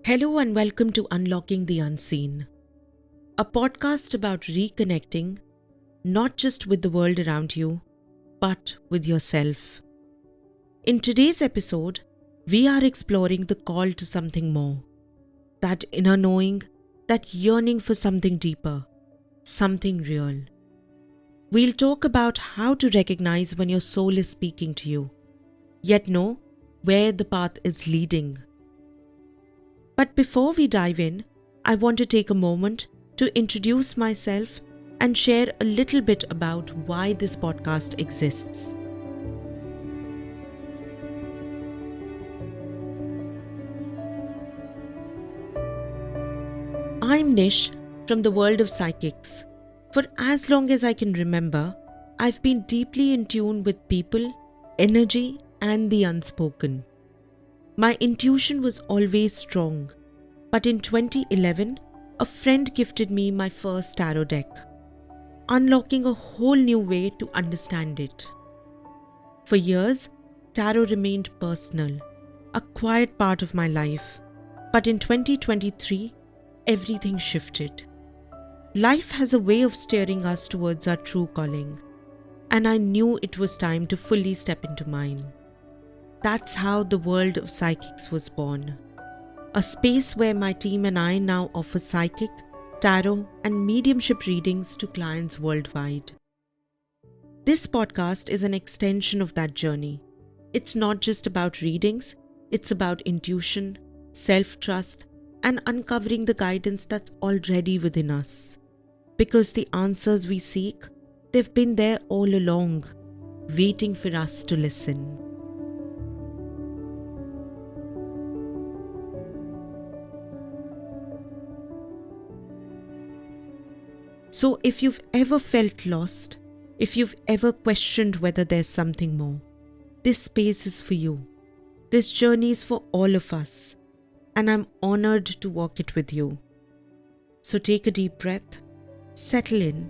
Hello and welcome to Unlocking the Unseen, a podcast about reconnecting not just with the world around you, but with yourself. In today's episode, we are exploring the call to something more, that inner knowing, that yearning for something deeper, something real. We'll talk about how to recognize when your soul is speaking to you, yet know where the path is leading. But before we dive in, I want to take a moment to introduce myself and share a little bit about why this podcast exists. I'm Nish from the world of psychics. For as long as I can remember, I've been deeply in tune with people, energy, and the unspoken. My intuition was always strong, but in 2011, a friend gifted me my first tarot deck, unlocking a whole new way to understand it. For years, tarot remained personal, a quiet part of my life, but in 2023, everything shifted. Life has a way of steering us towards our true calling, and I knew it was time to fully step into mine. That's how the world of psychics was born. A space where my team and I now offer psychic, tarot, and mediumship readings to clients worldwide. This podcast is an extension of that journey. It's not just about readings, it's about intuition, self-trust, and uncovering the guidance that's already within us. Because the answers we seek, they've been there all along, waiting for us to listen. So if you've ever felt lost, if you've ever questioned whether there's something more, this space is for you. This journey is for all of us, and I'm honored to walk it with you. So take a deep breath, settle in,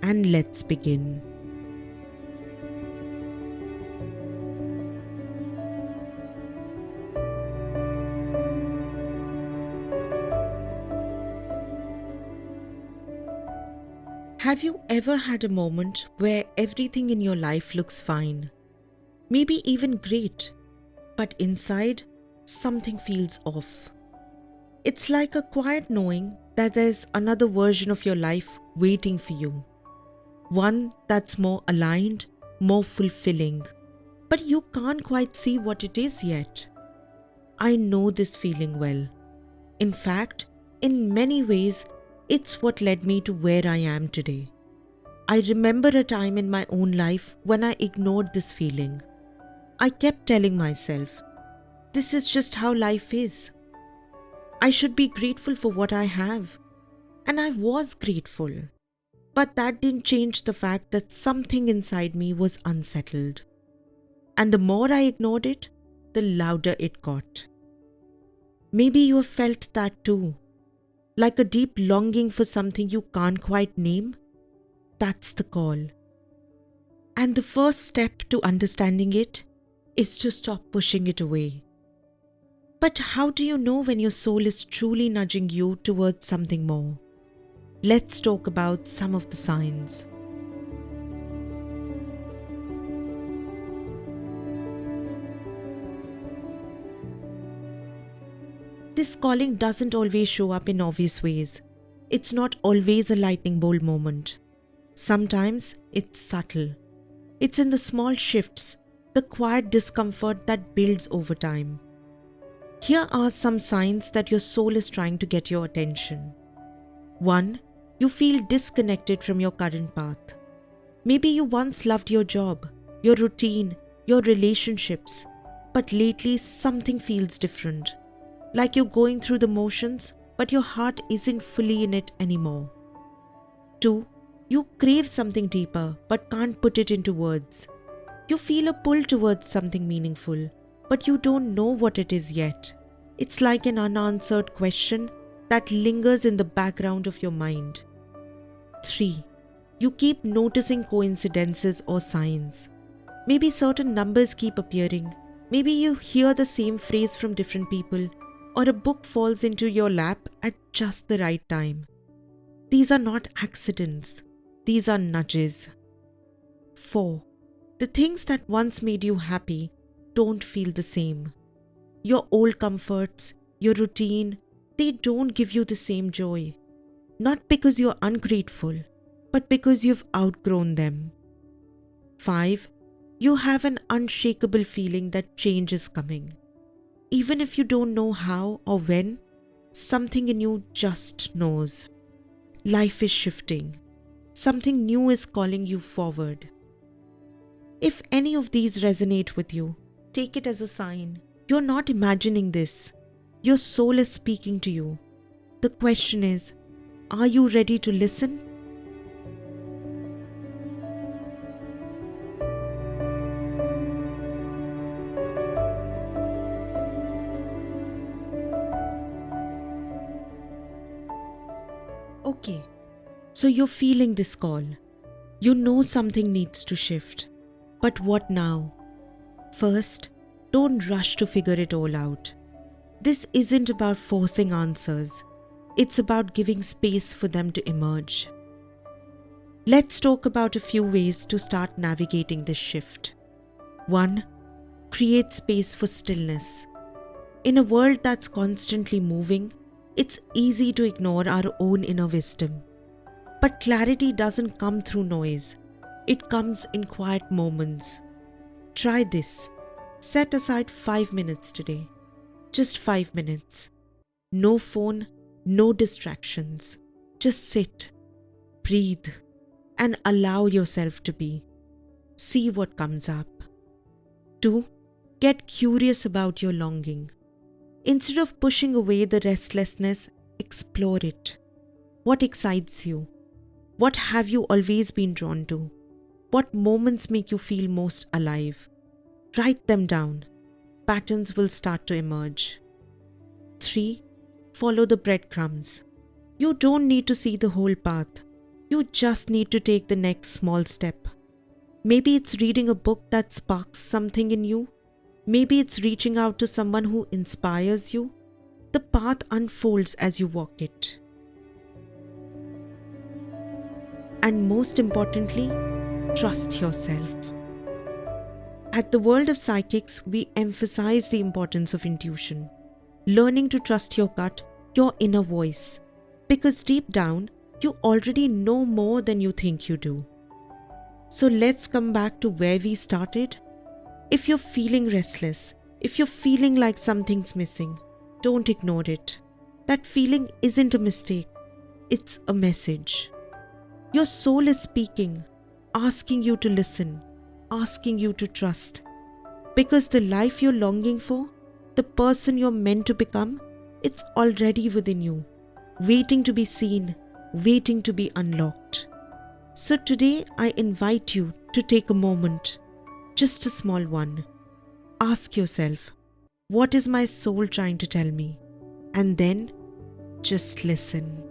and let's begin. Have you ever had a moment where everything in your life looks fine? Maybe even great, but inside, something feels off. It's like a quiet knowing that there's another version of your life waiting for you. One that's more aligned, more fulfilling. But you can't quite see what it is yet. I know this feeling well. In fact, in many ways, it's what led me to where I am today. I remember a time in my own life when I ignored this feeling. I kept telling myself, this is just how life is. I should be grateful for what I have. And I was grateful. But that didn't change the fact that something inside me was unsettled. And the more I ignored it, the louder it got. Maybe you have felt that too. Like a deep longing for something you can't quite name? That's the call. And the first step to understanding it is to stop pushing it away. But how do you know when your soul is truly nudging you towards something more? Let's talk about some of the signs. This calling doesn't always show up in obvious ways. It's not always a lightning bolt moment. Sometimes it's subtle. It's in the small shifts, the quiet discomfort that builds over time. Here are some signs that your soul is trying to get your attention. 1. You feel disconnected from your current path. Maybe you once loved your job, your routine, your relationships, but lately something feels different. Like you're going through the motions, but your heart isn't fully in it anymore. 2. You crave something deeper, but can't put it into words. You feel a pull towards something meaningful, but you don't know what it is yet. It's like an unanswered question that lingers in the background of your mind. 3. You keep noticing coincidences or signs. Maybe certain numbers keep appearing. Maybe you hear the same phrase from different people, or a book falls into your lap at just the right time. These are not accidents. These are nudges. 4. The things that once made you happy don't feel the same. Your old comforts, your routine, they don't give you the same joy. Not because you're ungrateful, but because you've outgrown them. 5. You have an unshakable feeling that change is coming. Even if you don't know how or when, something in you just knows. Life is shifting. Something new is calling you forward. If any of these resonate with you, take it as a sign. You're not imagining this. Your soul is speaking to you. The question is, are you ready to listen? Okay, so you're feeling this call. You know something needs to shift. But what now? First, don't rush to figure it all out. This isn't about forcing answers. It's about giving space for them to emerge. Let's talk about a few ways to start navigating this shift. 1. Create space for stillness. In a world that's constantly moving, it's easy to ignore our own inner wisdom. But clarity doesn't come through noise. It comes in quiet moments. Try this. Set aside 5 minutes today. Just 5 minutes. No phone, no distractions. Just sit, breathe, and allow yourself to be. See what comes up. 2. Get curious about your longing. Instead of pushing away the restlessness, explore it. What excites you? What have you always been drawn to? What moments make you feel most alive? Write them down. Patterns will start to emerge. 3. Follow the breadcrumbs. You don't need to see the whole path. You just need to take the next small step. Maybe it's reading a book that sparks something in you. Maybe it's reaching out to someone who inspires you. The path unfolds as you walk it. And most importantly, trust yourself. At the World of Psychics, we emphasize the importance of intuition. Learning to trust your gut, your inner voice. Because deep down, you already know more than you think you do. So let's come back to where we started. If you're feeling restless, if you're feeling like something's missing, don't ignore it. That feeling isn't a mistake. It's a message. Your soul is speaking, asking you to listen, asking you to trust. Because the life you're longing for, the person you're meant to become, it's already within you, waiting to be seen, waiting to be unlocked. So today I invite you to take a moment, just a small one. Ask yourself, what is my soul trying to tell me? And then just listen.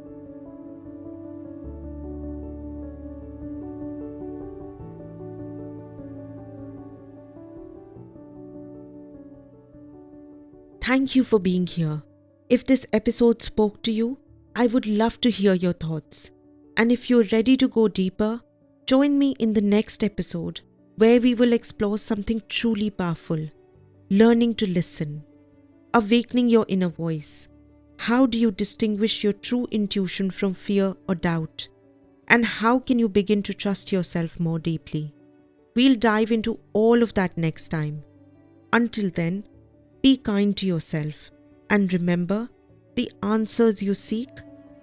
Thank you for being here. If this episode spoke to you, I would love to hear your thoughts. And if you're ready to go deeper, join me in the next episode where we will explore something truly powerful, learning to listen, awakening your inner voice. How do you distinguish your true intuition from fear or doubt? And how can you begin to trust yourself more deeply? We'll dive into all of that next time. Until then, be kind to yourself and remember, the answers you seek,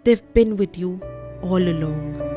they've been with you all along.